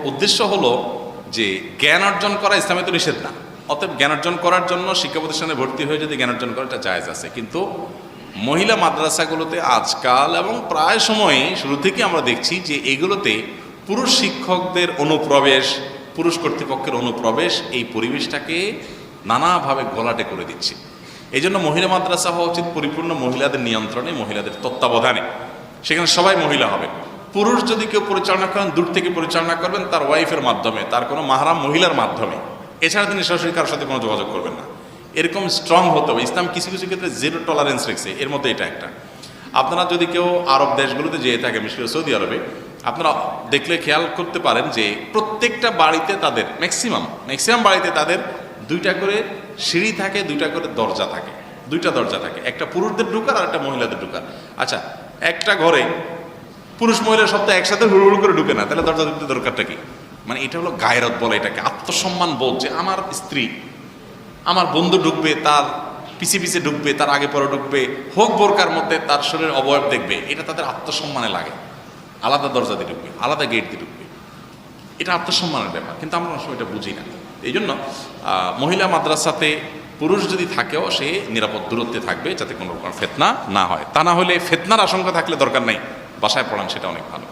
উদ্দেশ্য হলো যে জ্ঞান অর্জন করা ইসলামে তো নিষেধ না, অতএব জ্ঞান অর্জন করার জন্য শিক্ষা প্রতিষ্ঠানে ভর্তি হয়ে যদি জ্ঞান অর্জন করাটা জায়েজ আছে। কিন্তু মহিলা মাদ্রাসাগুলোতে আজকাল এবং প্রায় সময়ই শুরু থেকে আমরা দেখছি যে এগুলোতে পুরুষ শিক্ষকদের অনুপ্রবেশ, পুরুষ কর্তৃপক্ষের অনুপ্রবেশ এই পরিবেশটাকে নানাভাবে ঘোলাটে করে দিচ্ছে। এই জন্য মহিলা মাদ্রাসা হওয়া উচিত পরিপূর্ণ মহিলাদের নিয়ন্ত্রণে, মহিলাদের তত্ত্বাবধানে। সেখানে সবাই মহিলা হবে। পুরুষ যদি কেউ পরিচালনা করেন, দূর থেকে পরিচালনা করবেন তার ওয়াইফের মাধ্যমে, তার কোনো মাহরাম মহিলার মাধ্যমে, এছাড়া তিনি সরাসরি কারোর সাথে কোনো যোগাযোগ করবেন না। এরকম স্ট্রং হতে হবে। ইসলাম কিছু কিছু ক্ষেত্রে জিরো টলারেন্স রেখেছে, এর মধ্যে এটা একটা। আপনারা যদি কেউ আরব দেশগুলোতে যেয়ে থাকে, বিশেষ করে সৌদি আরবে, আপনারা দেখলে খেয়াল করতে পারেন যে প্রত্যেকটা বাড়িতে তাদের ম্যাক্সিমাম বাড়িতে তাদের দুইটা করে সিঁড়ি থাকে, দুইটা করে দরজা থাকে, দুইটা দরজা থাকে, একটা পুরুষদের ঢুকার আর একটা মহিলাদের ঢুকার। আচ্ছা, একটা ঘরে পুরুষ মহিলার সপ্তাহে একসাথে হুড় করে ঢুকে না, তাহলে দরজা দিতে দরকারটা কি? মানে এটা হলো গায়রত বলে এটাকে, আত্মসম্মান বোধ, যে আমার স্ত্রী, আমার বন্ধু ঢুকবে, তার পিছে পিছে ঢুকবে, তার আগে পরে ঢুকবে, হোক বোরকার মধ্যে তার শরীরের অবয়ব দেখবে, এটা তাদের আত্মসম্মানে লাগে। আলাদা দরজা দিয়ে ঢুকবে, আলাদা গেট দিয়ে ঢুকবে, এটা আত্মসম্মানের ব্যাপার। কিন্তু আমরা অনেক সময় এটা বুঝি না। এই জন্য মহিলা মাদ্রাসাতে পুরুষ যদি থাকেও সে নিরাপদ দূরত্বে থাকবে, যাতে কোনো রকম ফিতনা না হয়। তা না হলে ফিতনার আশঙ্কা থাকলে দরকার নেই, বাসায় পড়ান, সেটা অনেক ভালো।